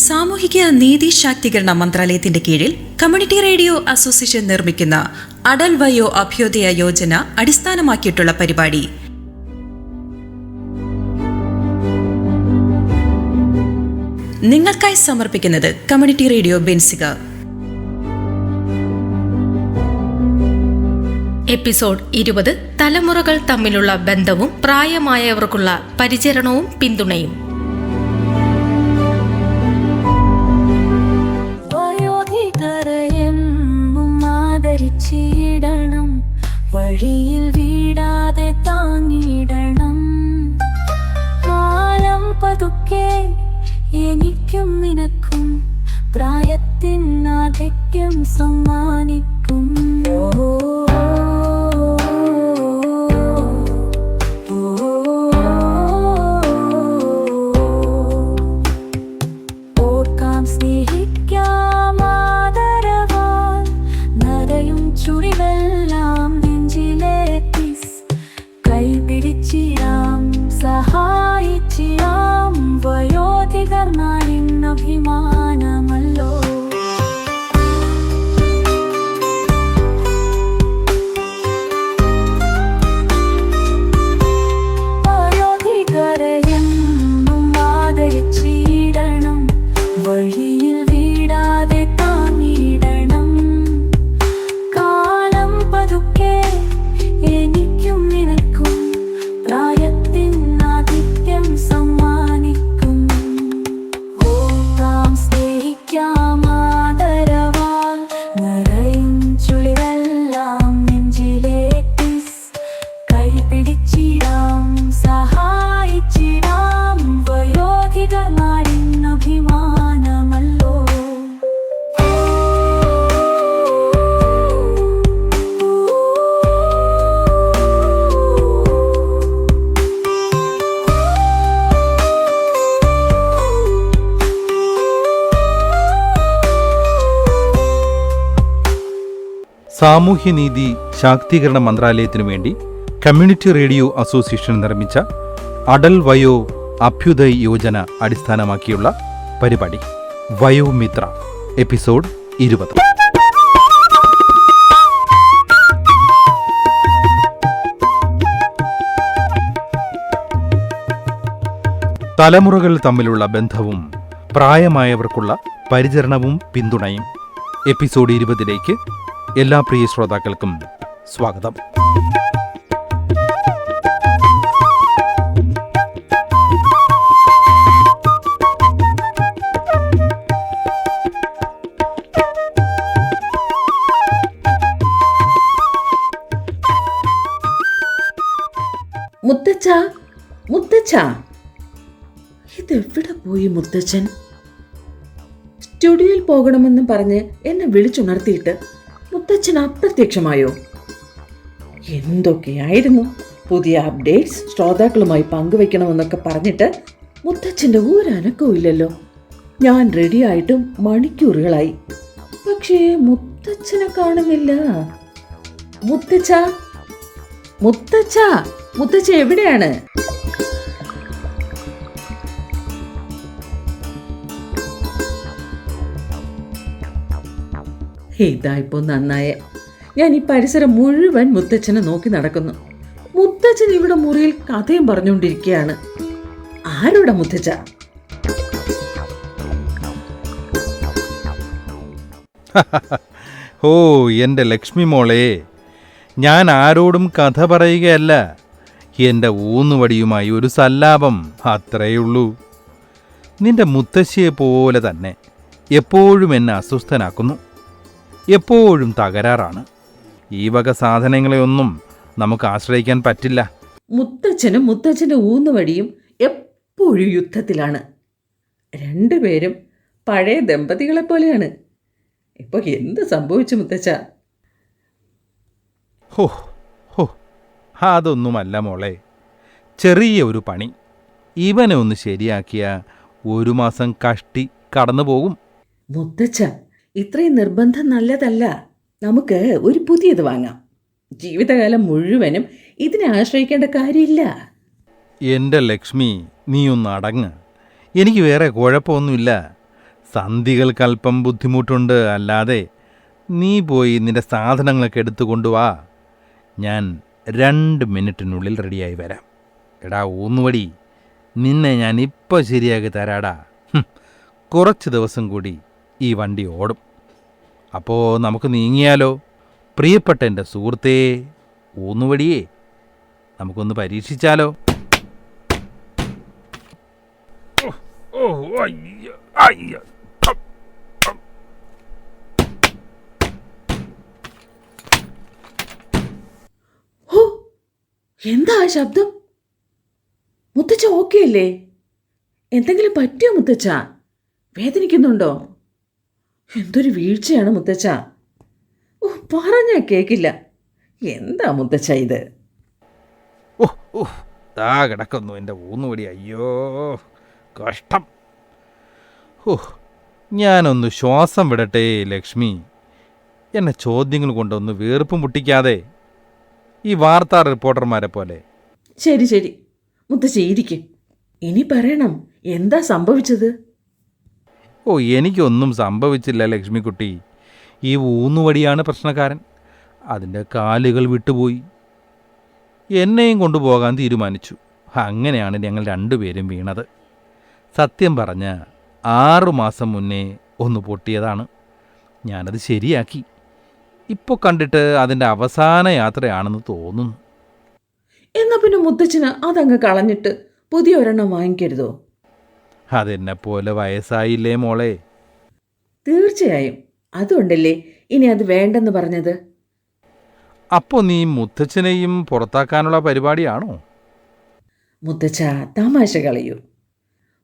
സാമൂഹിക നീതി ശാക്തീകരണ മന്ത്രാലയത്തിന്റെ കീഴിൽ കമ്മ്യൂണിറ്റി റേഡിയോ അസോസിയേഷൻ നിർമ്മിക്കുന്ന അടൽ വയോ അഭ്യുദയ യോജന അടിസ്ഥാനമാക്കിയിട്ടുള്ള പരിപാടി നിങ്ങൾക്കായി സമർപ്പിക്കുന്നത് കമ്മ്യൂണിറ്റി റേഡിയോ ബെൻസിക. എപ്പിസോഡ് 20. തലമുറകൾ തമ്മിലുള്ള ബന്ധവും പ്രായമായവർക്കുള്ള പരിചരണവും പിന്തുണയും. ആദരിച്ചിടണം, വഴിയിൽ വീടാതെ താങ്ങിടണം. കാലം പതുക്കെ എനിക്കും നിനക്കും പ്രായത്തിനാധിക്യം സമ്മാനിക്കും. ഓർക്കാം, സ്നേഹിക്കാം, ആദരവാൽ നരയും ചുഴിവെല്ലാം നെഞ്ചിലേറ്റി കൈപിടിച്ചിടാം, സഹായിച്ചിടാം. വയോധികർ നാടിൻ അഭിമാനമല്ലോ. വയോധികരെയും ആദരിച്ചിടണം, വഴിയിൽ വീടാതെ താങ്ങിടണം. കാലം പതുക്കെ എനിക്കും നിനക്കും പ്രായത്തിനാധിക്യം സമ്മാനിക്കും. ഓർക്കാം, സ്നേഹിക്കാം, ആദരവാൽ നിറയും ചുളിവെല്ലാം നെഞ്ചിലേറ്റി കൈപിടിച്ചിടാം, സഹായിച്ചിടാം. വയോധികർ നാടിൻ അഭിമാനമല്ലോ. സാമൂഹ്യനീതി ശാക്തീകരണ മന്ത്രാലയത്തിനു വേണ്ടി കമ്മ്യൂണിറ്റി റേഡിയോ അസോസിയേഷൻ നിർമ്മിച്ച അടൽ വയോ അഭ്യുദയ് യോജന അടിസ്ഥാനമാക്കിയുള്ള പരിപാടി വയോമിത്ര എപ്പിസോഡ് 20. തലമുറകൾ തമ്മിലുള്ള ബന്ധവും പ്രായമായവർക്കുള്ള പരിചരണവും പിന്തുണയും എപ്പിസോഡ് 20ലേക്ക് എല്ലാ പ്രിയ ശ്രോതാക്കൾക്കും സ്വാഗതം. മുത്തച്ഛ, മുത്തച്ഛ, ഇതെവിടെ പോയി മുത്തച്ഛൻ? സ്റ്റുഡിയോയിൽ പോകണമെന്ന് പറഞ്ഞ് എന്നെ വിളിച്ചുണർത്തിയിട്ട് മുത്തച്ഛൻ അപ്രത്യക്ഷമായോ? എന്തൊക്കെയായിരുന്നു പുതിയ അപ്ഡേറ്റ്സ് ശ്രോതാക്കളുമായി പങ്കുവെക്കണമെന്നൊക്കെ പറഞ്ഞിട്ട് മുത്തച്ഛൻ്റെ ഒരനക്കവും ഇല്ലല്ലോ. ഞാൻ റെഡിയായിട്ടും മണിക്കൂറുകളായി, പക്ഷേ മുത്തച്ഛനെ കാണുന്നില്ല. മുത്തച്ഛ, മുത്തച്ഛ, മുത്തച്ഛ എവിടെയാണ്? ഇതായിപ്പോ നന്നായ. ഞാൻ ഈ പരിസരം മുഴുവൻ മുത്തച്ഛനെ നോക്കി നടക്കുന്നു. മുത്തച്ഛൻ ഇവിടെ മുറിയിൽ കഥയും പറഞ്ഞുകൊണ്ടിരിക്കുകയാണ്. ആരോടാ മുത്തച്ഛ? ഓ, എൻ്റെ ലക്ഷ്മി മോളെ, ഞാൻ ആരോടും കഥ പറയുകയല്ല. എൻ്റെ ഊന്നുവടിയുമായി ഒരു സല്ലാപം, അത്രയുള്ളൂ. നിന്റെ മുത്തശ്ശിയെ പോലെ തന്നെ എപ്പോഴും എന്നെ അസ്വസ്ഥനാക്കുന്നു. എപ്പോഴും തകരാറാണ്. ഈ വക സാധനങ്ങളെയൊന്നും നമുക്ക് ആശ്രയിക്കാൻ പറ്റില്ല. മുത്തച്ഛനും മുത്തച്ഛൻ്റെ ഊന്നുവടിയും എപ്പോഴും യുദ്ധത്തിലാണ്. രണ്ടുപേരും പഴയ ദമ്പതികളെ പോലെയാണ്. ഇപ്പൊ എന്ത് സംഭവിച്ചു മുത്തച്ഛ? ഹോ ഹോ, അതൊന്നുമല്ല മോളെ. ചെറിയ ഒരു പണി. ഇവനെ ഒന്ന് ശരിയാക്കിയ 1 മാസം കഷ്ടി കടന്നു പോകും. മുത്തച്ഛ, ഇത്രയും നിർബന്ധം നല്ലതല്ല. നമുക്ക് ഒരു പുതിയത് വാങ്ങാം. ജീവിതകാലം മുഴുവനും ഇതിനെ ആശ്രയിക്കേണ്ട കാര്യമില്ല. എൻ്റെ ലക്ഷ്മി, നീയൊന്ന് അടങ്ങ്. എനിക്ക് വേറെ കുഴപ്പമൊന്നുമില്ല. സന്ധികൾക്കല്പം ബുദ്ധിമുട്ടുണ്ട്, അല്ലാതെ നീ പോയി നിന്റെ സാധനങ്ങളൊക്കെ എടുത്തു കൊണ്ടുവാ. ഞാൻ 2 മിനിറ്റിനുള്ളിൽ റെഡിയായി വരാം. എടാ ഊന്നുവടി, നിന്നെ ഞാൻ ഇപ്പോൾ ശരിയാക്കി തരാടാ. കുറച്ച് ദിവസം കൂടി ഈ വണ്ടി ഓടും. അപ്പോൾ നമുക്ക് നീങ്ങിയാലോ? പ്രിയപ്പെട്ട എൻ്റെ സുഹൃത്തേ ഊന്നുവടിയേ, നമുക്കൊന്ന് പരീക്ഷിച്ചാലോ? ഹോ, എന്താ ആ ശബ്ദം? മുത്തച്ഛ ഓക്കെ അല്ലേ? എന്തെങ്കിലും പറ്റിയോ മുത്തച്ഛ? വേദനിക്കുന്നുണ്ടോ? എന്തൊരു വീഴ്ചയാണ് മുത്തച്ഛ. ഓ, പറഞ്ഞാ കേക്കില്ല. എന്താ മുത്തച്ഛ ഇത്? ദാ കിടക്കുന്നു എൻ്റെ ഊന്നുവടി. അയ്യോ കഷ്ടം. ഞാനൊന്ന് ശ്വാസം വിടട്ടെ ലക്ഷ്മി. എന്നെ ചോദ്യങ്ങൾ കൊണ്ടൊന്ന് വീർപ്പും മുട്ടിക്കാതെ, ഈ വാർത്താ റിപ്പോർട്ടർമാരെ പോലെ. ശരി ശരി മുത്തച്ഛ ഇരിക്കും. ഇനി പറയണം, എന്താ സംഭവിച്ചത്? എനിക്കൊന്നും സംഭവിച്ചില്ല ലക്ഷ്മിക്കുട്ടി. ഈ ഊന്നുവടിയാണ് പ്രശ്നക്കാരൻ. അതിൻ്റെ കാലുകൾ വിട്ടുപോയി. എന്നെയും കൊണ്ടുപോകാൻ തീരുമാനിച്ചു. അങ്ങനെയാണ് ഞങ്ങൾ 2 പേരും വീണത്. സത്യം പറഞ്ഞ 6 മാസം മുന്നേ ഒന്ന് പൊട്ടിയതാണ്. ഞാനത് ശരിയാക്കി. ഇപ്പോൾ കണ്ടിട്ട് അതിൻ്റെ അവസാന യാത്രയാണെന്ന് തോന്നുന്നു. എന്നാ പിന്നെ മുത്തച്ഛന് അതങ്ങ് കളഞ്ഞിട്ട് പുതിയ ഒരെണ്ണം വാങ്ങിക്കരുതോ? അതെന്നെപ്പോലെ വയസ്സായില്ലേ മോളെ? തീർച്ചയായും. അതുകൊണ്ടല്ലേ ഇനി അത് വേണ്ടെന്ന് പറഞ്ഞത്. അപ്പോൾ നീ മുത്തച്ഛനെയും പുറത്താക്കാനുള്ള പരിപാടിയാണോ? മുത്തച്ഛ തമാശ കളയൂ.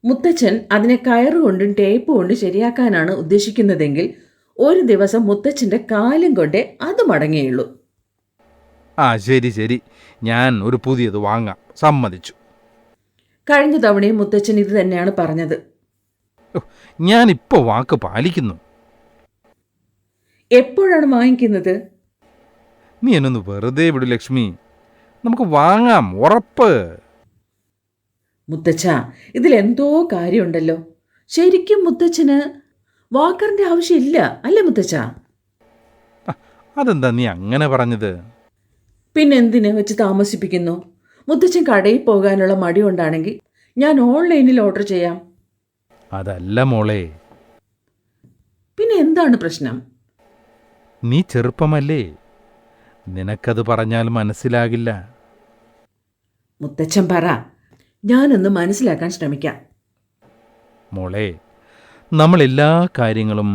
മുത്തച്ഛൻ അതിനെ കയറുകൊണ്ടും ടേപ്പ് കൊണ്ടും ശരിയാക്കാനാണ് ഉദ്ദേശിക്കുന്നതെങ്കിൽ ഒരു ദിവസം മുത്തച്ഛൻ്റെ കാലും കൊണ്ടേ അത് മടങ്ങിയുള്ളൂ. ശരി ശരി, ഞാൻ ഒരു പുതിയത് വാങ്ങാം, സമ്മതിച്ചു. കഴിഞ്ഞ തവണയും മുത്തച്ഛൻ ഇത് തന്നെയാണ് പറഞ്ഞത്. ഞാനിപ്പോൾ വാക്ക് പാലിക്കുന്നു. എപ്പോഴാണ് വാങ്ങിക്കുന്നത്? നീ എന്നൊന്ന് വെറുതെ വിടു ലക്ഷ്മി. നമുക്ക് വാങ്ങാം, ഉറപ്പ്. മുത്തച്ഛ, ഇതിലെന്തോ കാര്യമുണ്ടല്ലോ. ശരിക്കും മുത്തച്ഛന് വാക്കറിൻ്റെ ആവശ്യമില്ല അല്ലേ മുത്തച്ഛ? അതെന്താ നീ അങ്ങനെ പറഞ്ഞത്? പിന്നെന്തിന് വെച്ച് താമസിപ്പിക്കുന്നു? മുത്തച്ഛൻ കടയിൽ പോകാനുള്ള മടി കൊണ്ടാണെങ്കിൽ ഞാൻ ഓൺലൈനിൽ ഓർഡർ ചെയ്യാം. അതല്ല മോളെ. പിന്നെ എന്താണ് പ്രശ്നം? നീ ചെറുപ്പമല്ലേ, നിനക്കത് പറഞ്ഞാൽ മനസ്സിലാകില്ല. മുത്തച്ഛൻ പറ, ഞാനൊന്ന് മനസ്സിലാക്കാൻ ശ്രമിക്കാം. മോളെ, നമ്മൾ എല്ലാ കാര്യങ്ങളും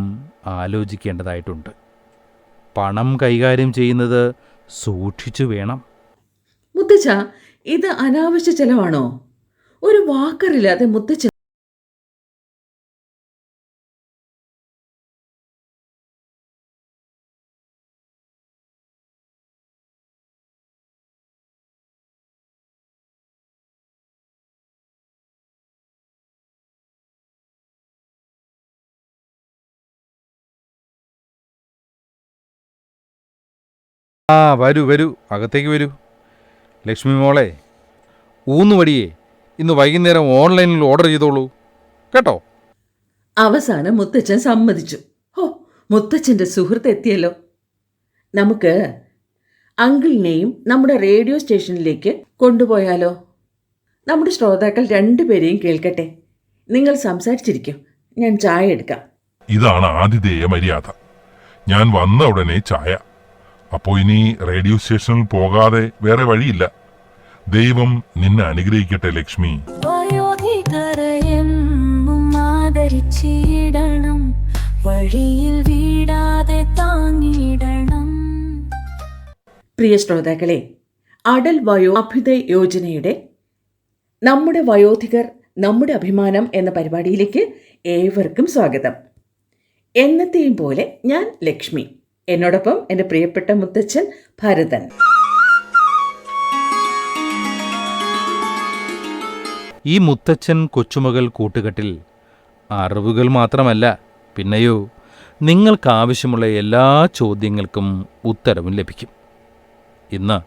ആലോചിക്കേണ്ടതായിട്ടുണ്ട്. പണം കൈകാര്യം ചെയ്യുന്നത് സൂക്ഷിച്ചു വേണം. മുത്തച്ഛ, ഇത് അനാവശ്യ ചെലവാണോ? ഒരു വാക്കറില്ലാതെ മുത്തച്ഛൻ വരൂ വരൂ, അകത്തേക്ക് വരൂ. ലക്ഷ്മി മോളെ, ഊന്നുവടിയേ ഇന്ന് വൈകുന്നേരം ഓൺലൈനിൽ ഓർഡർ ചെയ്തോളൂ കേട്ടോ. അവസാനം മുത്തച്ഛൻ സമ്മതിച്ചു. മുത്തച്ഛൻ്റെ സുഹൃത്ത് എത്തിയല്ലോ. നമുക്ക് അങ്കിളിനെയും നമ്മുടെ റേഡിയോ സ്റ്റേഷനിലേക്ക് കൊണ്ടുപോയാലോ? നമ്മുടെ ശ്രോതാക്കൾ 2 പേരെയും കേൾക്കട്ടെ. നിങ്ങൾ സംസാരിച്ചിരിക്കും, ഞാൻ ചായ എടുക്കാം. ഇതാണ് ആതിഥേയ മര്യാദ. ഞാൻ വന്ന ഉടനെ ചായ. അപ്പോൾ ഇനി റേഡിയോ സ്റ്റേഷനിൽ പോകാതെ വേറെ വഴിയില്ല. ദൈവം നിന്നെ അനുഗ്രഹിക്കട്ടെ ലക്ഷ്മി. വയോധികരെന്നും ആദരിച്ചിടണം, വഴിയിൽ വീടാതെ താങ്ങിടണം. പ്രിയ ശ്രോതാക്കളെ, അടൽ വയോ അഭ്യുദയ യോജനയുടെ നമ്മുടെ വയോധികർ നമ്മുടെ അഭിമാനം എന്ന പരിപാടിയിലേക്ക് ഏവർക്കും സ്വാഗതം. എന്നത്തെയും പോലെ ഞാൻ ലക്ഷ്മി, എന്നോടൊപ്പം എൻ്റെ പ്രിയപ്പെട്ട മുത്തച്ഛൻ ഭരതൻ. ഈ മുത്തച്ഛൻ കൊച്ചുമകൾ കൂട്ടുകെട്ടിൽ അറിവുകൾ മാത്രമല്ല, പിന്നെയോ നിങ്ങൾക്കാവശ്യമുള്ള എല്ലാ ചോദ്യങ്ങൾക്കും ഉത്തരവും ലഭിക്കും. ഇന്ന്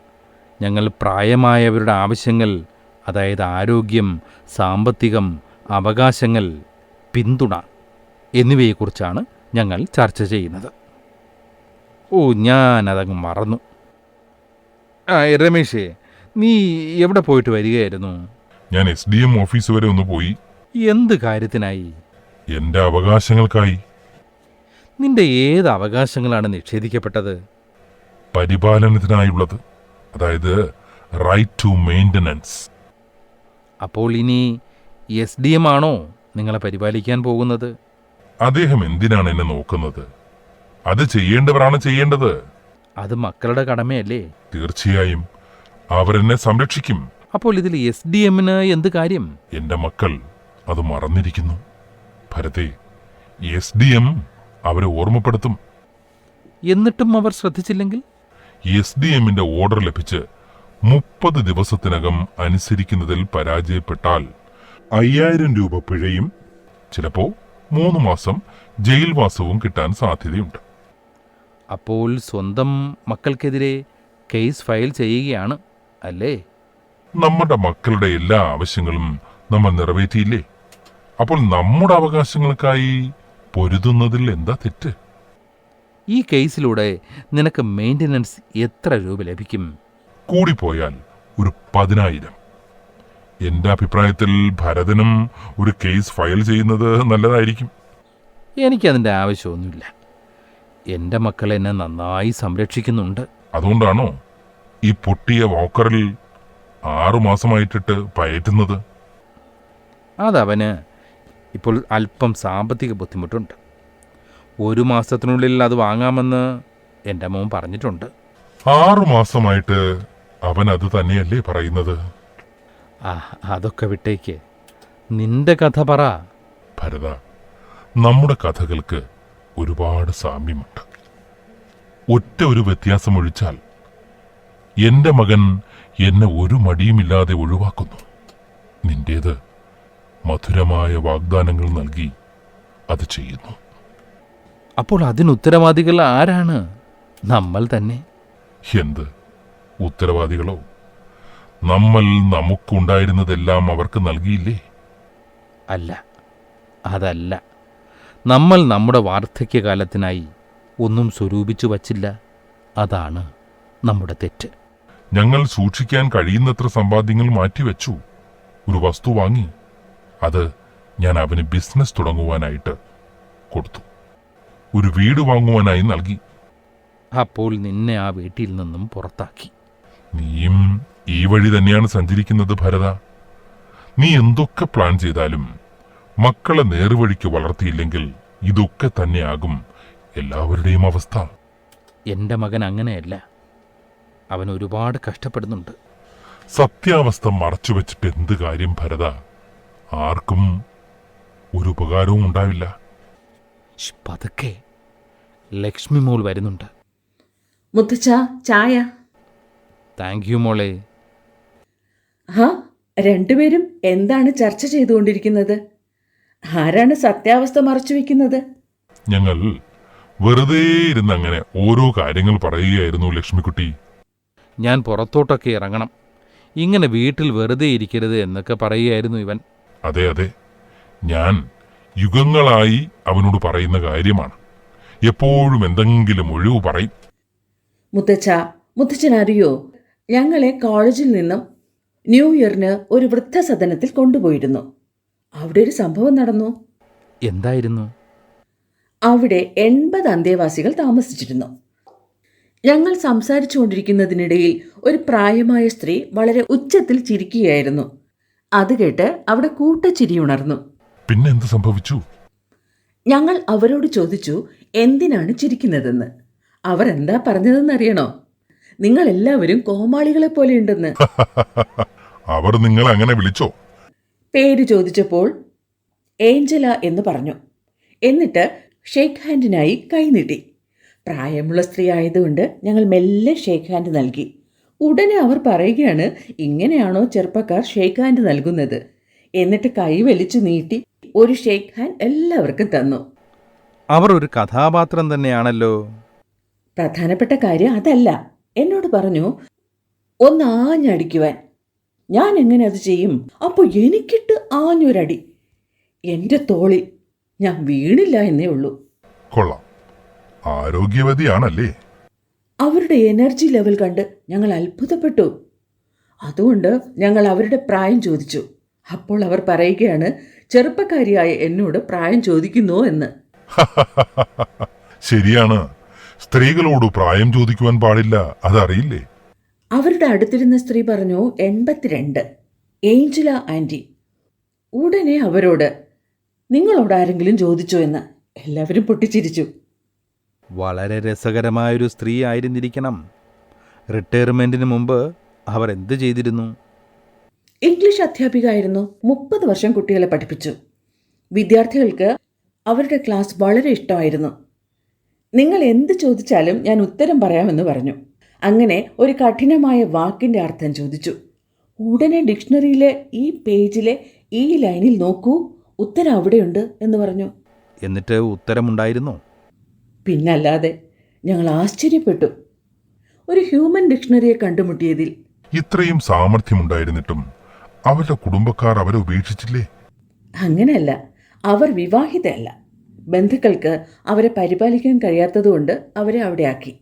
ഞങ്ങൾ പ്രായമായവരുടെ ആവശ്യങ്ങൾ, അതായത് ആരോഗ്യം, സാമ്പത്തികം, അവകാശങ്ങൾ, പിന്തുണ എന്നിവയെക്കുറിച്ചാണ് ഞങ്ങൾ ചർച്ച ചെയ്യുന്നത്. ഞാനതങ്ങ് മറന്നു. രമേശേ, നീ എവിടെ പോയിട്ട് വരികയായിരുന്നു? ഞാൻ SDM ഓഫീസ് വരെ ഒന്ന് പോയി. എന്ത് കാര്യത്തിനായി? എന്റെ അവകാശങ്ങൾക്കായി. നിന്റെ ഏത് അവകാശങ്ങളാണ് നിഷേധിക്കപ്പെട്ടത്? പരിപാലനത്തിനായുള്ളത്, അതായത് റൈറ്റ് ടു മെയിൻ്റനൻസ്. അപ്പോൾ ഇനി SDM ആണോ നിങ്ങളെ പരിപാലിക്കാൻ പോകുന്നത്? അദ്ദേഹം എന്തിനാണ് എന്നെ നോക്കുന്നത്? അത് ചെയ്യേണ്ടവരാണ് ചെയ്യേണ്ടത്. അത് മക്കളുടെ കടമയല്ലേ? തീർച്ചയായും അവരെന്നെ സംരക്ഷിക്കും. അപ്പോൾ ഇതിൽ SDMന് എന്ത് കാര്യം? എന്റെ മക്കൾ അത് മറന്നിരിക്കുന്നു ഭരതേ. SDM അവരെ ഓർമ്മപ്പെടുത്തും. എന്നിട്ടും അവർ ശ്രദ്ധിച്ചില്ലെങ്കിൽ? SDMന്റെ ഓർഡർ ലഭിച്ച് 30 ദിവസത്തിനകം അനുസരിക്കുന്നതിൽ പരാജയപ്പെട്ടാൽ 5000 രൂപ പിഴയും ചിലപ്പോ 3 മാസം ജയിൽവാസവും കിട്ടാൻ സാധ്യതയുണ്ട്. അപ്പോൾ സ്വന്തം മക്കൾക്കെതിരെ കേസ് ഫയൽ ചെയ്യുകയാണ് അല്ലേ? നമ്മുടെ മക്കളുടെ എല്ലാ ആവശ്യങ്ങളും നമ്മൾ നിറവേറ്റിയില്ലേ? അപ്പോൾ നമ്മുടെ അവകാശങ്ങൾക്കായി പൊരുതുന്നതിൽ എന്താ തെറ്റ്? ഈ കേസിലൂടെ നിനക്ക് മെയിൻ്റനൻസ് എത്ര രൂപ ലഭിക്കും? കൂടിപ്പോയാൽ ഒരു 10,000. എന്റെ അഭിപ്രായത്തിൽ ഭരതനും ഒരു കേസ് ഫയൽ ചെയ്യുന്നത് നല്ലതായിരിക്കും. എനിക്കതിൻ്റെ ആവശ്യമൊന്നുമില്ല. എൻ്റെ മക്കൾ എന്നെ നന്നായി സംരക്ഷിക്കുന്നുണ്ട്. അതുകൊണ്ടാണോ ഈ പൊട്ടിയ വോക്കറിൽ 6 മാസമായിട്ടിട്ട് പയറ്റുന്നത്? അതവന് ഇപ്പോൾ അല്പം സാമ്പത്തിക ബുദ്ധിമുട്ടുണ്ട്. 1 മാസത്തിനുള്ളിൽ അത് വാങ്ങാമെന്ന് എൻ്റെ മോൻ പറഞ്ഞിട്ടുണ്ട്. 6 മാസമായിട്ട് അവൻ അത് തന്നെയല്ലേ പറയുന്നത്? അതൊക്കെ വിട്ടേക്ക്. നിന്റെ കഥ പറ. ഭരത, നമ്മുടെ കഥകൾക്ക് ഒരുപാട് സാമ്യമുണ്ട്. ഒറ്റ ഒരു വ്യത്യാസം ഒഴിച്ചാൽ എന്റെ മകൻ എന്നെ ഒരു മടിയുമില്ലാതെ ഒഴിവാക്കുന്നു. നിന്റേത് മധുരമായ വാഗ്ദാനങ്ങൾ നൽകി അത് ചെയ്യുന്നു. അപ്പോൾ അതിനുത്തരവാദികൾ ആരാണ്? നമ്മൾ തന്നെ. എന്ത് ഉത്തരവാദികളോ? നമ്മൾ നമുക്കുണ്ടായിരുന്നതെല്ലാം അവർക്ക് നൽകിയില്ലേ? അല്ല, അതല്ല. നമ്മൾ നമ്മുടെ വാർദ്ധക്യകാലത്തിനായി ഒന്നും സ്വരൂപിച്ചു വച്ചില്ല. അതാണ് നമ്മുടെ തെറ്റ്. ഞങ്ങൾ സൂക്ഷിക്കാൻ കഴിയുന്നത്ര സമ്പാദ്യങ്ങൾ മാറ്റിവെച്ചു. ഒരു വസ്തു വാങ്ങി. അത് ഞാൻ അവന് ബിസിനസ് തുടങ്ങുവാനായിട്ട് കൊടുത്തു. ഒരു വീട് വാങ്ങുവാനായി നൽകി. അപ്പോൾ നിന്നെ ആ വീട്ടിൽ നിന്നും പുറത്താക്കി. നീയും ഈ വഴി തന്നെയാണ് സഞ്ചരിക്കുന്നത് ഭരത. നീ എന്തൊക്കെ പ്ലാൻ ചെയ്താലും മക്കളെ നേർവഴിക്ക് വളർത്തിയില്ലെങ്കിൽ ഇതൊക്കെ തന്നെയാകും എല്ലാവരുടെയും അവസ്ഥ. എൻ്റെ മകൻ അങ്ങനെയല്ല. അവൻ ഒരുപാട് കഷ്ടപ്പെടുന്നുണ്ട്. സത്യാവസ്ഥ മറച്ചുവെച്ചിട്ട് എന്ത് കാര്യം ഭരത? ആർക്കും ഒരു ഉപകാരവും ഉണ്ടാവില്ല. പതുക്കെ. ലക്ഷ്മി മോൾ വരുന്നുണ്ട്. മുത്തച്ഛ, ചായ. താങ്ക് യു മോളെ. രണ്ടുപേരും എന്താണ് ചർച്ച ചെയ്തുകൊണ്ടിരിക്കുന്നത്? ആരാണ് സത്യാവസ്ഥ മറച്ചു വെക്കുന്നത്? ഞങ്ങൾ വെറുതെ ഇരുന്നങ്ങനെ ഓരോ കാര്യങ്ങൾ പറയുകയായിരുന്നു ലക്ഷ്മിക്കുട്ടി. ഞാൻ പുറത്തോട്ടൊക്കെ ഇറങ്ങണം, ഇങ്ങനെ വീട്ടിൽ വെറുതെ ഇരിക്കരുത് എന്നൊക്കെ പറയുകയായിരുന്നു ഇവൻ. അതെ അതെ, ഞാൻ യുഗങ്ങളായി അവനോട് പറയുന്ന കാര്യമാണ്. എപ്പോഴും എന്തെങ്കിലും ഒഴിവ് പറയും. മുത്തച്ഛൻ അറിയോ, ഞങ്ങളെ കോളേജിൽ നിന്നും ന്യൂ ഇയറിന് ഒരു വൃദ്ധസദനത്തിൽ കൊണ്ടുപോയിരുന്നു. അവിടെ ഒരു സംഭവം നടന്നു. എന്തായിരുന്നു? അവിടെ 80 അന്തേവാസികൾ താമസിച്ചിരുന്നു. ഞങ്ങൾ സംസാരിച്ചു കൊണ്ടിരിക്കുന്നതിനിടയിൽ ഒരു പ്രായമായ സ്ത്രീ വളരെ ഉച്ചത്തിൽ ചിരിക്കുകയായിരുന്നു. അത് കേട്ട് അവിടെ കൂട്ടച്ചിരി ഉണർന്നു. പിന്നെ എന്ത് സംഭവിച്ചു? ഞങ്ങൾ അവരോട് ചോദിച്ചു എന്തിനാണ് ചിരിക്കുന്നതെന്ന്. അവർ എന്താ പറഞ്ഞതെന്നറിയണോ? നിങ്ങൾ എല്ലാവരും കോമാളികളെ പോലെയുണ്ടെന്ന്. അവർ നിങ്ങളെ അങ്ങനെ വിളിച്ചോ? പേര് ചോദിച്ചപ്പോൾ ഏഞ്ചല എന്ന് പറഞ്ഞു. എന്നിട്ട് ഷേക്ക് ഹാൻഡിനായി കൈനീട്ടി. പ്രായമുള്ള സ്ത്രീ ആയതുകൊണ്ട് ഞങ്ങൾ മെല്ലെ ഷേക്ക് ഹാൻഡ് നൽകി. ഉടനെ അവർ പറയുകയാണ്, ഇങ്ങനെയാണോ ചെറുപ്പക്കാർ ഷേക്ക് ഹാൻഡ് നൽകുന്നത്? എന്നിട്ട് കൈ വലിച്ചു നീട്ടി ഒരു ഷേക്ക് ഹാൻഡ് എല്ലാവർക്കും തന്നു. അവർ ഒരു കഥാപാത്രം തന്നെയാണല്ലോ. പ്രധാനപ്പെട്ട കാര്യം അതല്ല. എന്നോട് പറഞ്ഞു ഒന്ന് ആഞ്ഞടിക്കുവാൻ. ഞാൻ എങ്ങനെ അത് ചെയ്യും? അപ്പോൾ എനിക്കിട്ട് ആഞ്ഞൊരടി എൻ്റെ തോളിൽ. ഞാൻ വീണില്ല എന്നേ ഉള്ളൂ. കൊള്ളാം, ആരോഗ്യവതിയാണല്ലേ? അവരുടെ എനർജി ലെവൽ കണ്ട് ഞങ്ങൾ അത്ഭുതപ്പെട്ടു. അതുകൊണ്ട് ഞങ്ങൾ അവരുടെ പ്രായം ചോദിച്ചു. അപ്പോൾ അവർ പറയുകയാണ്, ചെറുപ്പക്കാരിയായ എന്നോട് പ്രായം ചോദിക്കുന്നു എന്ന്. ശരിയാണ്, സ്ത്രീകളോട് പ്രായം ചോദിക്കുവാൻ പാടില്ല, അതറിയില്ലേ? അവരുടെ അടുത്തിരുന്ന സ്ത്രീ പറഞ്ഞു 82. Angela aunty. ഉടനെ അവരോട്, നിങ്ങളോട് ആരെങ്കിലും ചോദിച്ചോ എന്ന്. എല്ലാവരും പൊട്ടിച്ചിരിച്ചു. വളരെ രസകരമായൊരു സ്ത്രീ ആയിരുന്നിരിക്കണം. റിട്ടയർമെൻറ്റിന് മുമ്പ് അവർ എന്ത് ചെയ്തിരുന്നു? ഇംഗ്ലീഷ് അധ്യാപികയായിരുന്നു. 30 വർഷം കുട്ടികളെ പഠിപ്പിച്ചു. വിദ്യാർത്ഥികൾക്ക് അവരുടെ ക്ലാസ് വളരെ ഇഷ്ടമായിരുന്നു. നിങ്ങൾ എന്ത് ചോദിച്ചാലും ഞാൻ ഉത്തരം പറയാമെന്ന് പറഞ്ഞു. അങ്ങനെ ഒരു കഠിനമായ വാക്കിൻ്റെ അർത്ഥം ചോദിച്ചു. ഉടനെ ഡിക്ഷണറിയിലെ ഈ പേജിലെ ഈ ലൈനിൽ നോക്കൂ, ഉത്തരം അവിടെയുണ്ട് എന്ന് പറഞ്ഞു. എന്നിട്ട് ഉത്തരമുണ്ടായിരുന്നോ? പിന്നല്ലാതെ, ഞങ്ങൾ ആശ്ചര്യപ്പെട്ടു. ഒരു ഹ്യൂമൻ ഡിക്ഷണറിയെ കണ്ടുമുട്ടിയതിൽ. ഇത്രയും സാമർഥ്യമുണ്ടായിരുന്നിട്ടും അവരുടെ കുടുംബക്കാർ അവരെ ഉപേക്ഷിച്ചില്ലേ? അങ്ങനെയല്ല, അവർ വിവാഹിതയല്ല. ബന്ധുക്കൾക്ക് അവരെ പരിപാലിക്കാൻ കഴിയാത്തതുകൊണ്ട് അവരെ അവിടെ ആക്കി.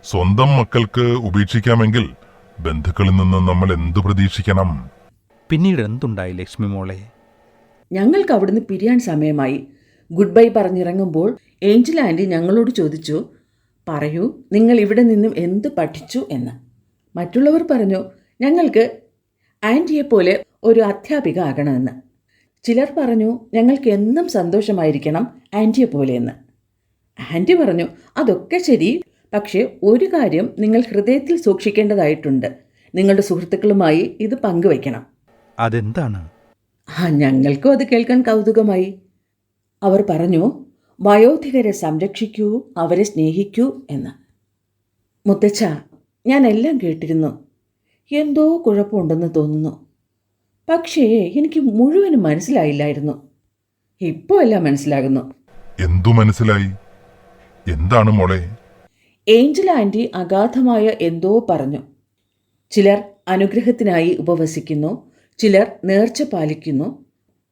സ്വന്തം മക്കൾക്ക് ഉപേക്ഷിക്കാമെങ്കിൽ ബന്ധുക്കളിൽ നിന്ന് നമ്മൾ എന്തു പ്രതീക്ഷിക്കണം? പിന്നീട് എന്തുണ്ടായി ലക്ഷ്മി മോളെ? ഞങ്ങൾക്ക് അവിടുന്ന് പിരിയാൻ സമയമായി. ഗുഡ് ബൈ പറഞ്ഞിറങ്ങുമ്പോൾ ഏഞ്ചൽ ആൻറ്റി ഞങ്ങളോട് ചോദിച്ചു, പറയൂ, നിങ്ങൾ ഇവിടെ നിന്നും എന്ത് പഠിച്ചു എന്ന്. മറ്റുള്ളവർ പറഞ്ഞു, ഞങ്ങൾക്ക് ആൻറ്റിയെപ്പോലെ ഒരു അധ്യാപിക ആകണമെന്ന്. ചിലർ പറഞ്ഞു, ഞങ്ങൾക്ക് എന്നും സന്തോഷമായിരിക്കണം ആൻറ്റിയെപ്പോലെ എന്ന്. ആൻറ്റി പറഞ്ഞു, അതൊക്കെ ശരി, പക്ഷേ ഒരു കാര്യം നിങ്ങൾ ഹൃദയത്തിൽ സൂക്ഷിക്കേണ്ടതായിട്ടുണ്ട്. നിങ്ങളുടെ സുഹൃത്തുക്കളുമായി ഇത് പങ്കുവയ്ക്കണം. അതെന്താണ്? ഞങ്ങൾക്കും അത് കേൾക്കാൻ കൗതുകമായി. അവർ പറഞ്ഞു, വയോധികരെ സംരക്ഷിക്കൂ, അവരെ സ്നേഹിക്കൂ എന്ന്. മുത്തച്ഛ, ഞാൻ എല്ലാം കേട്ടിരുന്നു. എന്തോ കുഴപ്പമുണ്ടെന്ന് തോന്നുന്നു. പക്ഷേ എനിക്ക് മുഴുവനും മനസ്സിലായില്ലായിരുന്നു. ഇപ്പോൾ എല്ലാം മനസ്സിലാകുന്നു. എന്തു മനസ്സിലായി? എന്താണ് മോളെ? ഏഞ്ചൽ ആൻറ്റി അഗാധമായ എന്തോ പറഞ്ഞു. ചിലർ അനുഗ്രഹത്തിനായി ഉപവസിക്കുന്നു, ചിലർ നേർച്ച പാലിക്കുന്നു.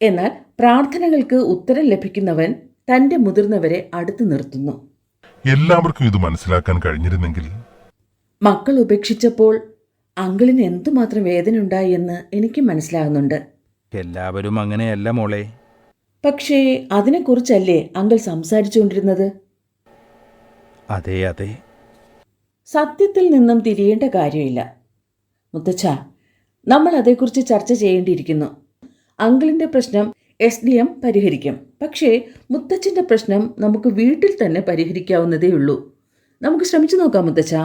എന്നാൽ പ്രാർത്ഥനകൾക്ക് ഉത്തരം ലഭിക്കുന്നവൻ തൻ്റെ മുതിർന്നവരെ അടുത്ത് നിർത്തുന്നു. എല്ലാവർക്കും ഇത് മനസ്സിലാക്കാൻ കഴിഞ്ഞിരുന്നെങ്കിൽ. മക്കൾ ഉപേക്ഷിച്ചപ്പോൾ അങ്കിളിന് എന്തുമാത്രം വേദന ഉണ്ടായി എന്ന് എനിക്ക് മനസ്സിലാകുന്നുണ്ട്. എല്ലാവരും അങ്ങനെയല്ല മോളെ. പക്ഷേ അതിനെക്കുറിച്ചല്ലേ അങ്കിൾ സംസാരിച്ചുകൊണ്ടിരുന്നത്? അതെ അതെ. സത്യത്തിൽ നിന്നും തിരിയേണ്ട കാര്യമില്ല മുത്തച്ഛ. നമ്മൾ അതേക്കുറിച്ച് ചർച്ച ചെയ്യേണ്ടിയിരിക്കുന്നു. അങ്കിളിൻ്റെ പ്രശ്നം SDM പരിഹരിക്കും. പക്ഷേ മുത്തച്ഛൻ്റെ പ്രശ്നം നമുക്ക് വീട്ടിൽ തന്നെ പരിഹരിക്കാവുന്നതേ ഉള്ളൂ. നമുക്ക് ശ്രമിച്ചു നോക്കാം മുത്തച്ഛ.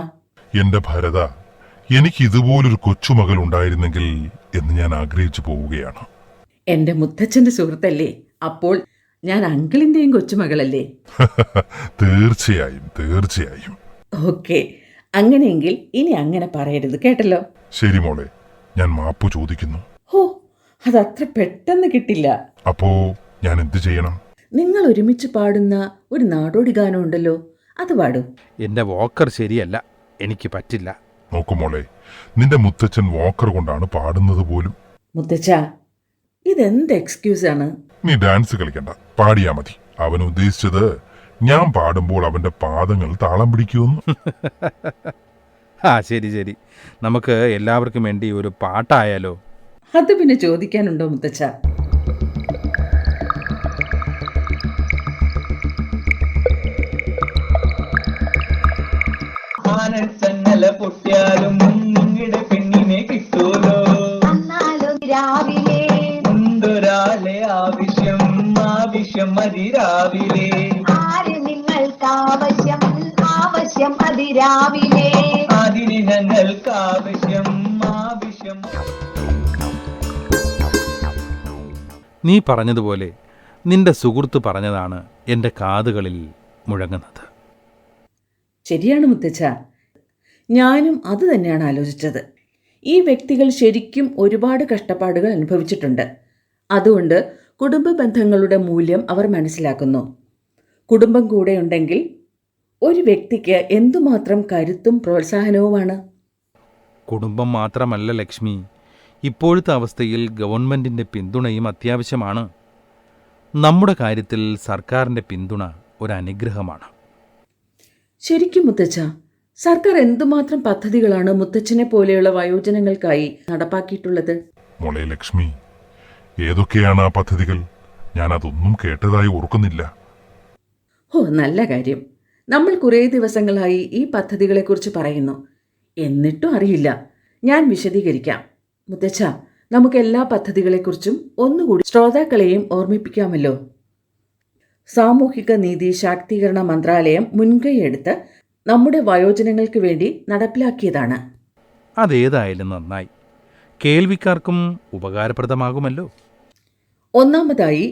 എന്റെ ഭരത, എനിക്ക് ഇതുപോലൊരു കൊച്ചുമകൾ ഉണ്ടായിരുന്നെങ്കിൽ എന്ന് ഞാൻ ആഗ്രഹിച്ചു പോവുകയാണ്. എൻ്റെ മുത്തച്ഛൻ്റെ സുഹൃത്തല്ലേ, അപ്പോൾ ഞാൻ അങ്കിളിൻ്റെയും കൊച്ചുമകളല്ലേ? തീർച്ചയായും തീർച്ചയായും. ഓക്കെ, അങ്ങനെയെങ്കിൽ ഇനി അങ്ങനെ പറയരുത്, കേട്ടല്ലോ? ശരി മോളെ, ഞാൻ മാപ്പ് ചോദിക്കുന്നു. ഹോ, അതത്ര പെട്ടെന്ന് കിട്ടില്ല. അപ്പോ ഞാൻ എന്ത് ചെയ്യണം? നിങ്ങൾ ഒരുമിച്ച് പാടുന്ന ഒരു നാടോടി ഗാനം ഉണ്ടല്ലോ, അത് പാടൂ. എൻ്റെ വോക്കർ ശരിയല്ല, എനിക്ക് പറ്റില്ല. നോക്കുമോളെ, നിന്റെ മുത്തച്ഛൻ വാക്കർ കൊണ്ടാണ് പാടുന്നത് പോലും. മുത്തച്ഛ, ഇതെന്ത് എക്സ്ക്യൂസാണ്? നീ ഡാൻസ് കളിക്കണ്ട, പാടിയാ മതി. അവൻ ഉദ്ദേശിച്ചത് ഞാൻ പാടുമ്പോൾ അവന്റെ പാദങ്ങൾ താളം പിടിക്കുമെന്ന്. ശരി ശരി, നമുക്ക് എല്ലാവർക്കും വേണ്ടി ഒരു പാട്ടായാലോ? അത് പിന്നെ ചോദിക്കാനുണ്ടോ മുത്തച്ഛ? ആനച്ചങ്ങല പൊട്ടിയാലും നിങ്ങളുടെ പെണ്ണിനെ കിട്ടൂലോ. രാവിലെ ഉണ്ടൊരാളെ ആവശ്യം, ആവശ്യം മതി രാവിലെ. ആര് നിങ്ങൾക്ക് ആവശ്യം, ആവശ്യം അതിരാവിലെ. അതിന് ഞങ്ങൾക്ക് ആവശ്യം, ആവശ്യം. നീ പറഞ്ഞതുപോലെ നിന്റെ സുഹൃത്ത് പറഞ്ഞതാണ് എൻ്റെ കാതുകളിൽ മുഴങ്ങുന്നത്. ശരിയാണ് മുത്തച്ഛ, ഞാനും അത് തന്നെയാണ് ആലോചിച്ചത്. ഈ വ്യക്തികൾ ശരിക്കും ഒരുപാട് കഷ്ടപ്പാടുകൾ അനുഭവിച്ചിട്ടുണ്ട്. അതുകൊണ്ട് കുടുംബ ബന്ധങ്ങളുടെ മൂല്യം അവർ മനസ്സിലാക്കുന്നു. കുടുംബം കൂടെയുണ്ടെങ്കിൽ ഒരു വ്യക്തിക്ക് എന്തുമാത്രം കരുത്തും പ്രോത്സാഹനവുമാണ്. കുടുംബം മാത്രമല്ല ലക്ഷ്മി, ഇപ്പോഴത്തെ അവസ്ഥയിൽ ഗവൺമെൻറ്റിൻ്റെ പിന്തുണയും അത്യാവശ്യമാണ്. നമ്മുടെ കാര്യത്തിൽ സർക്കാരിൻ്റെ പിന്തുണ ഒരു അനുഗ്രഹമാണ്. ശരിക്കും മുത്തച്ഛ, സർക്കാർ എന്തുമാത്രം പദ്ധതികളാണ് മുത്തച്ഛനെ പോലെയുള്ള വയോജനങ്ങൾക്കായി നടപ്പാക്കിയിട്ടുള്ളത്? മോളെ ലക്ഷ്മി, ഏതൊക്കെയാണ് ആ പദ്ധതികൾ? ഞാൻ അതൊന്നും കേട്ടതായി ഓർക്കുന്നില്ല. ഓ, നല്ല കാര്യം. നമ്മൾ കുറേ ദിവസങ്ങളായി ഈ പദ്ധതികളെക്കുറിച്ച് പറയുന്നു, എന്നിട്ടും അറിയില്ല. ഞാൻ വിശദീകരിക്കാം. മുത്തച്ഛ, നമുക്ക് എല്ലാ പദ്ധതികളെക്കുറിച്ചും ഒന്നുകൂടി ശ്രോതാക്കളെയും ഓർമ്മിപ്പിക്കാമല്ലോ. സാമൂഹിക നീതി ശാക്തീകരണ മന്ത്രാലയം മുൻകൈയെടുത്ത് നമ്മുടെ വയോജനങ്ങൾക്ക് വേണ്ടി നടപ്പിലാക്കിയതാണ്. അതേതായാലും നന്നായി, കേൾവിക്കാർക്കും ഉപകാരപ്രദമാകുമല്ലോ. ഒന്നാമതായി,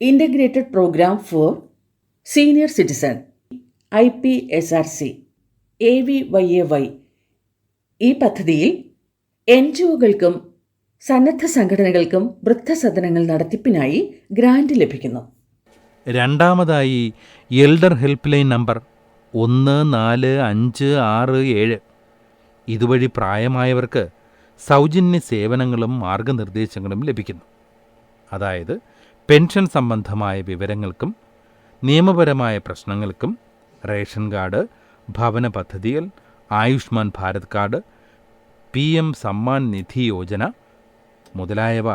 integrated programme for senior citizen IPSRC AVYAY. ഈ പദ്ധതിയിൽ NGOകൾക്കും സന്നദ്ധ സംഘടനകൾക്കും വൃദ്ധസദനങ്ങൾ നടത്തിപ്പിനായി ഗ്രാന്റ് ലഭിക്കുന്നു. രണ്ടാമതായി, എൽഡർ ഹെൽപ്പ് ലൈൻ നമ്പർ 14567. ഇതുവഴി പ്രായമായവർക്ക് സൗജന്യ സേവനങ്ങളും മാർഗനിർദ്ദേശങ്ങളും ലഭിക്കുന്നു. അതായത് പെൻഷൻ സംബന്ധമായ വിവരങ്ങൾക്കും നിയമപരമായ പ്രശ്നങ്ങൾക്കും റേഷൻ കാർഡ്, ഭവന പദ്ധതികൾ, ആയുഷ്മാൻ ഭാരത് കാർഡ്, PM സമ്മാൻ നിധി യോജന മുതലായവ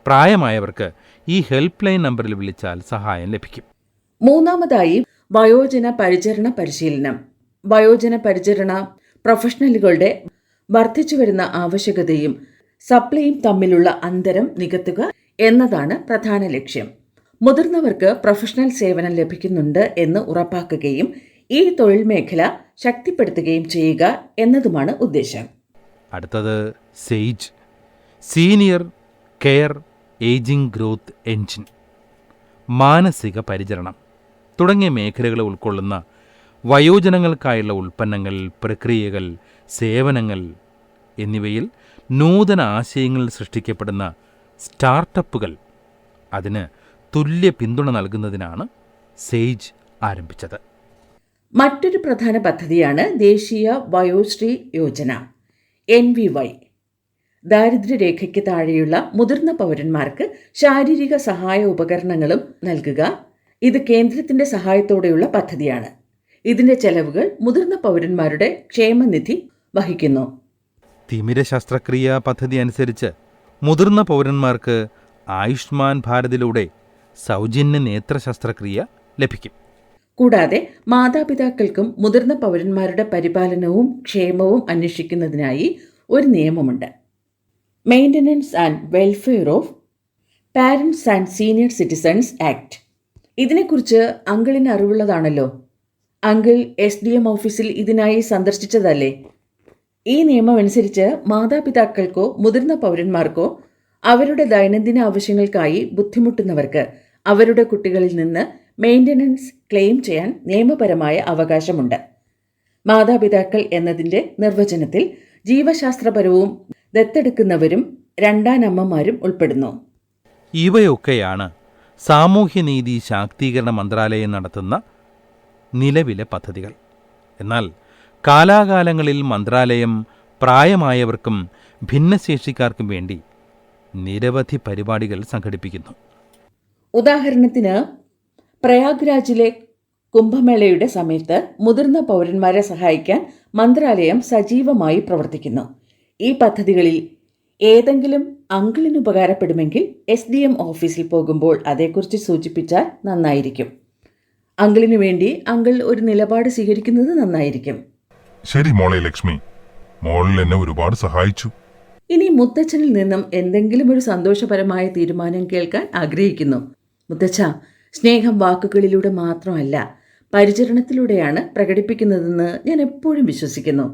പ്രായമായവർക്ക് ഈ ഹെൽപ്പ് ലൈൻ നമ്പറിൽ വിളിച്ചാൽ സഹായം ലഭിക്കും. മൂന്നാമതായി, വയോജന പരിചരണ പരിശീലനം. വയോജന പരിചരണ പ്രൊഫഷണലുകളുടെ വർദ്ധിച്ചുവരുന്ന ആവശ്യകതയും സപ്ലൈയും തമ്മിലുള്ള അന്തരം നികത്തുക എന്നതാണ് പ്രധാന ലക്ഷ്യം. മുതിർന്നവർക്ക് പ്രൊഫഷണൽ സേവനം ലഭിക്കുന്നുണ്ട് എന്ന് ഉറപ്പാക്കുകയും ഈ തൊഴിൽ മേഖല ശക്തിപ്പെടുത്തുകയും ചെയ്യുക എന്നതുമാണ് ഉദ്ദേശം. അടുത്തത് SAGE, senior care ageing growth engine. മാനസിക പരിചരണം തുടങ്ങിയ മേഖലകളെ ഉൾക്കൊള്ളുന്ന വയോജനങ്ങൾക്കായുള്ള ഉൽപ്പന്നങ്ങൾ, പ്രക്രിയകൾ, സേവനങ്ങൾ എന്നിവയിൽ നൂതന ആശയങ്ങൾ സൃഷ്ടിക്കപ്പെടുന്ന സ്റ്റാർട്ടപ്പുകൾ, അതിന് തുല്യ പിന്തുണ നൽകുന്നതിനാണ് സെയ്ജ് ആരംഭിച്ചത്. മറ്റൊരു പ്രധാന പദ്ധതിയാണ് ദേശീയ വയോശ്രീ യോജന NVY. ദാരിദ്ര്യരേഖയ്ക്ക് താഴെയുള്ള മുതിർന്ന പൗരന്മാർക്ക് ശാരീരിക സഹായ ഉപകരണങ്ങളും നൽകുക. ഇത് കേന്ദ്രത്തിന്റെ സഹായത്തോടെയുള്ള പദ്ധതിയാണ്. ഇതിന്റെ ചെലവുകൾ മുതിർന്ന പൗരന്മാരുടെ ക്ഷേമനിധി വഹിക്കുന്നു. തിമിര ശസ്ത്രക്രിയ പദ്ധതി അനുസരിച്ച് മുതിർന്ന പൗരന്മാർക്ക് ആയുഷ്മാൻ ഭാരതിലൂടെ സൗജന്യ നേത്ര ശസ്ത്രക്രിയ ലഭിക്കും. കൂടാതെ മാതാപിതാക്കൾക്കും മുതിർന്ന പൗരന്മാരുടെ പരിപാലനവും ക്ഷേമവും അന്വേഷിക്കുന്നതിനായി ഒരു നിയമമുണ്ട്. Maintenance and welfare of parents and senior citizens act. ഇതിനെക്കുറിച്ച് അങ്കിളിന് അറിവുള്ളതാണല്ലോ. അങ്കിൾ SDM ഓഫീസിൽ ഇതിനായി സന്ദർശിച്ചതല്ലേ? ഈ നിയമം അനുസരിച്ച് മാതാപിതാക്കൾക്കോ മുതിർന്ന പൗരന്മാർക്കോ അവരുടെ ദൈനംദിന ആവശ്യങ്ങൾക്കായി ബുദ്ധിമുട്ടുന്നവർക്ക് അവരുടെ കുട്ടികളിൽ നിന്ന് മെയിൻ്റനൻസ് ക്ലെയിം ചെയ്യാൻ നിയമപരമായ അവകാശമുണ്ട്. മാതാപിതാക്കൾ എന്നതിൻ്റെ നിർവചനത്തിൽ ജീവശാസ്ത്രപരവും ദത്തെടുക്കുന്നവരും രണ്ടാനമ്മമാരും ഉൾപ്പെടുന്നു. ഇവയൊക്കെയാണ് സാമൂഹ്യനീതി ശാക്തീകരണ മന്ത്രാലയം നടത്തുന്ന നിലവിലെ പദ്ധതികൾ. എന്നാൽ കാലാകാലങ്ങളിൽ മന്ത്രാലയം പ്രായമായവർക്കും ഭിന്നശേഷിക്കാർക്കും വേണ്ടി നിരവധി പരിപാടികൾ സംഘടിപ്പിക്കുന്നു. ഉദാഹരണത്തിന്, പ്രയാഗ്രാജിലെ കുംഭമേളയുടെ സമയത്ത് മുതിർന്ന പൗരന്മാരെ സഹായിക്കാൻ മന്ത്രാലയം സജീവമായി പ്രവർത്തിക്കുന്നു. ഈ പദ്ധതികളിൽ ഏതെങ്കിലും അങ്കിളിന് ഉപകാരപ്പെടുമെങ്കിൽ SDM ഓഫീസിൽ പോകുമ്പോൾ അതേക്കുറിച്ച് സൂചിപ്പിച്ചാൽ നന്നായിരിക്കും. അങ്കിളിനു വേണ്ടി അങ്കിൾ ഒരു നിലപാട് സ്വീകരിക്കുന്നത് നന്നായിരിക്കും. ശരി മോളെ ലക്ഷ്മി, മോളിൽ എന്നെ ഒരുപാട് സഹായിച്ചു. ഇനി മുത്തച്ഛനിൽ നിന്നും എന്തെങ്കിലും ഒരു സന്തോഷപരമായ തീരുമാനം കേൾക്കാൻ ആഗ്രഹിക്കുന്നു. മുത്തച്ഛ, സ്നേഹം വാക്കുകളിലൂടെ മാത്രമല്ല പരിചരണത്തിലൂടെയാണ് പ്രകടിപ്പിക്കുന്നതെന്ന് ഞാൻ എപ്പോഴും വിശ്വസിക്കുന്നു.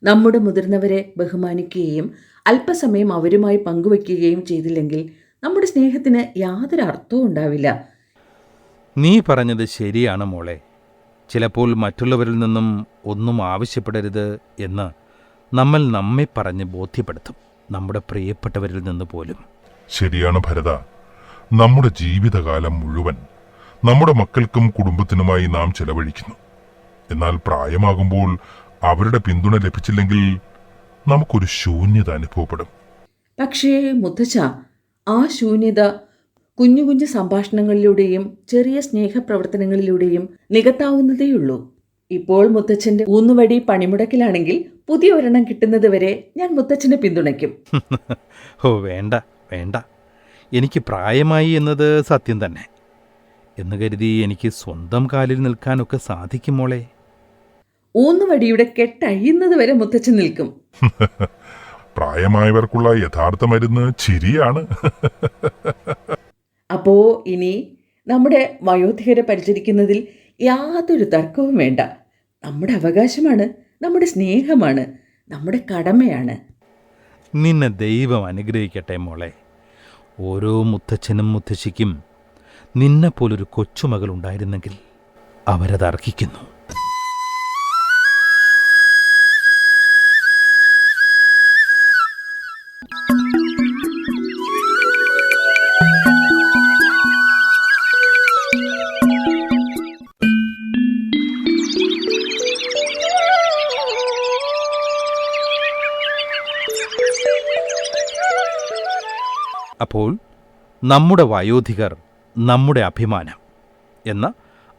നമ്മുടെ മുതിർന്നവരെ ബഹുമാനിക്കുകയും അല്പസമയം അവരുമായി പങ്കുവയ്ക്കുകയും ചെയ്തില്ലെങ്കിൽ നമ്മുടെ സ്നേഹത്തിന് യാതൊരു അർത്ഥവും ഉണ്ടാവില്ല. നീ പറഞ്ഞത് ശരിയാണ് മോളെ. ചിലപ്പോൾ മറ്റുള്ളവരിൽ നിന്നും ഒന്നും ആവശ്യപ്പെടരുത് എന്ന് നമ്മൾ നമ്മെ പറഞ്ഞ് ബോധ്യപ്പെടുത്തും, നമ്മുടെ പ്രിയപ്പെട്ടവരിൽ നിന്ന് പോലും. ശരിയാണ് ഭരത. നമ്മുടെ ജീവിതകാലം മുഴുവൻ നമ്മുടെ മക്കൾക്കും കുടുംബത്തിനുമായി നാം ചെലവഴിക്കുന്നു. എന്നാൽ പ്രായമാകുമ്പോൾ അവരുടെ പിന്തുണ ലഭിച്ചില്ലെങ്കിൽ നമുക്കൊരു ശൂന്യത അനുഭവപ്പെടും. പക്ഷേ മുത്തച്ഛ, ആ ശൂന്യത കുഞ്ഞു കുഞ്ഞു സംഭാഷണങ്ങളിലൂടെയും ചെറിയ സ്നേഹപ്രവർത്തനങ്ങളിലൂടെയും നികത്താവുന്നതേയുള്ളൂ. ഇപ്പോൾ മുത്തച്ഛൻ്റെ ഊന്നുവടി പണിമുടക്കിലാണെങ്കിൽ പുതിയ ഒരെണ്ണം കിട്ടുന്നത് വരെ ഞാൻ മുത്തച്ഛനെ പിന്തുണയ്ക്കും. ഓ വേണ്ട വേണ്ട, എനിക്ക് പ്രായമായി എന്നത് സത്യം തന്നെ. എന്ന് കരുതി എനിക്ക് സ്വന്തം കാലിൽ നിൽക്കാനൊക്കെ സാധിക്കും മോളെ. ഊന്നുവടിയുടെ കെട്ടഴിയുന്നത് വരെ മുത്തച്ഛൻ നിൽക്കും. പ്രായമായവർക്കുള്ള യഥാർത്ഥ മരുന്ന് ചിരിയാണ്. അപ്പോ ഇനി നമ്മുടെ വയോധികരെ പരിചരിക്കുന്നതിൽ യാതൊരു തർക്കവും വേണ്ട. നമ്മുടെ അവകാശമാണ്, നമ്മുടെ സ്നേഹമാണ്, നമ്മുടെ കടമയാണ്. നിന്നെ ദൈവം അനുഗ്രഹിക്കട്ടെ മോളെ. ഓരോ മുത്തച്ഛനും മുത്തശ്ശിക്കും നിന്നെപ്പോലൊരു കൊച്ചുമകൾ ഉണ്ടായിരുന്നെങ്കിൽ അവരത് അർഹിക്കുന്നു. അപ്പോൾ നമ്മുടെ വയോധികർ നമ്മുടെ അഭിമാനം എന്ന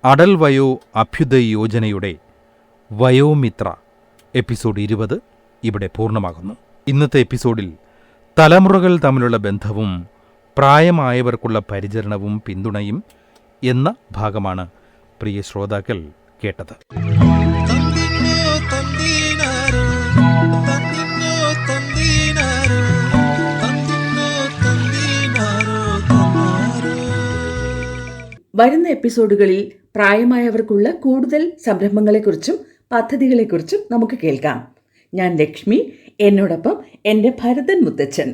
അടൽ വയോ അഭ്യുദയ് യോജനയുടെ വയോമിത്ര എപ്പിസോഡ് 20 ഇവിടെ പൂർണ്ണമാകുന്നു. ഇന്നത്തെ എപ്പിസോഡിൽ തലമുറകൾ തമ്മിലുള്ള ബന്ധവും പ്രായമായവർക്കുള്ള പരിചരണവും പിന്തുണയും എന്ന ഭാഗമാണ് പ്രിയ ശ്രോതാക്കൾ കേട്ടത്. വരുന്ന എപ്പിസോഡുകളിൽ പ്രായമായവർക്കുള്ള കൂടുതൽ സംരംഭങ്ങളെക്കുറിച്ചും പദ്ധതികളെക്കുറിച്ചും നമുക്ക് കേൾക്കാം. ഞാൻ ലക്ഷ്മി, എന്നോടൊപ്പം എൻ്റെ ഭരതൻ മുത്തച്ഛൻ.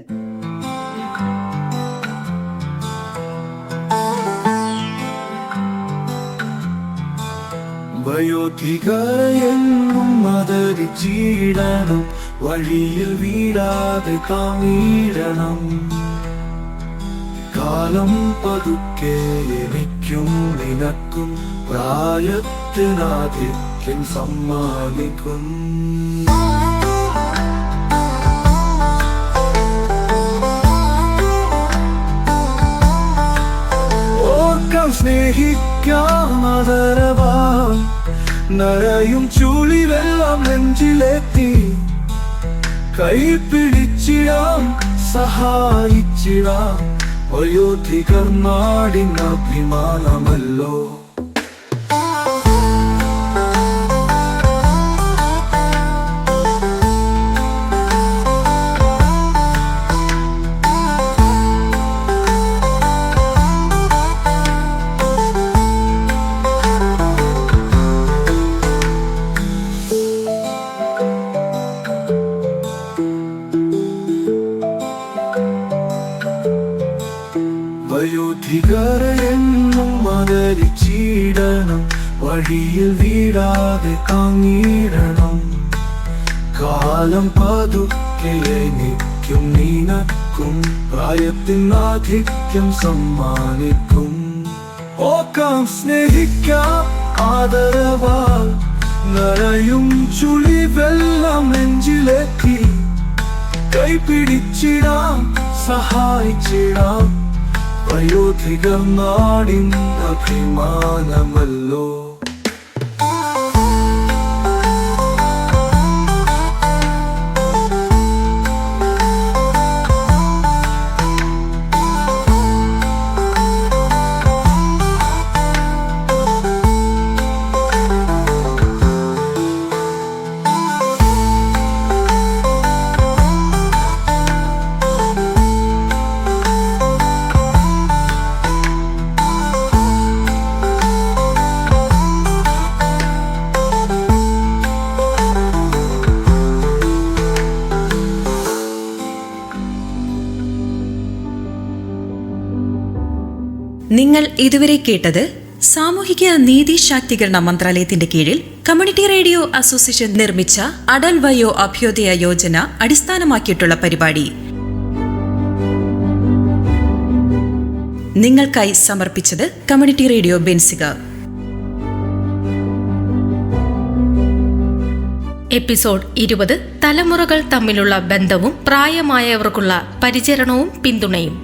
വയോധികരെന്നും ആദരിച്ചിടണം, വഴിയിൽ വീഴാതെ കാണിടണം. കാലം പതുക്കെ എനിക്കും നിനക്കും പ്രായത്തിനാധിക്യം സമ്മാനിക്കും. ഓർക്കാം സ്നേഹിക്കാം ആദരവാൽ, നരയും ചുളിവെല്ലാം നെഞ്ചിലെത്തി കൈപിടിച്ചിടാം സഹായിച്ചിടാം. വയോധികർ നാടിൻ അഭിമാനമല്ലോ. വയോധികരെന്നും ആദരിച്ചിടണം, വഴിയിൽ വീഴാതെ കാണിടണം. കാലം പതുക്കെ എനിക്കും നിനക്കും പ്രായത്തിനാധിക്യം സമ്മാനിക്കും. ഓർക്കാം സ്നേഹിക്കാം ആദരവാൽ, നരയും ചുളിവെല്ലാം നെഞ്ചിലെത്തി കൈപിടിച്ചിടാം സഹായിച്ചിടാം. വയോധികർ നാടിൻ അഭിമാനമല്ലോ. നിങ്ങൾ ഇതുവരെ കേട്ടത് സാമൂഹിക നീതി ശാക്തീകരണ മന്ത്രാലയത്തിന്റെ കീഴിൽ കമ്മ്യൂണിറ്റി റേഡിയോ അസോസിയേഷൻ നിർമ്മിച്ച അടൽ വയോ അഭ്യുദയ യോജന അടിസ്ഥാനമാക്കിയിട്ടുള്ള പരിപാടി. നിങ്ങൾക്കായി സമർപ്പിച്ചത് കമ്മ്യൂണിറ്റി റേഡിയോ ബെൻസിക. എപ്പിസോഡ് 20 തലമുറകൾ തമ്മിലുള്ള ബന്ധവും പ്രായമായവർക്കുള്ള പരിചരണവും പിന്തുണയും.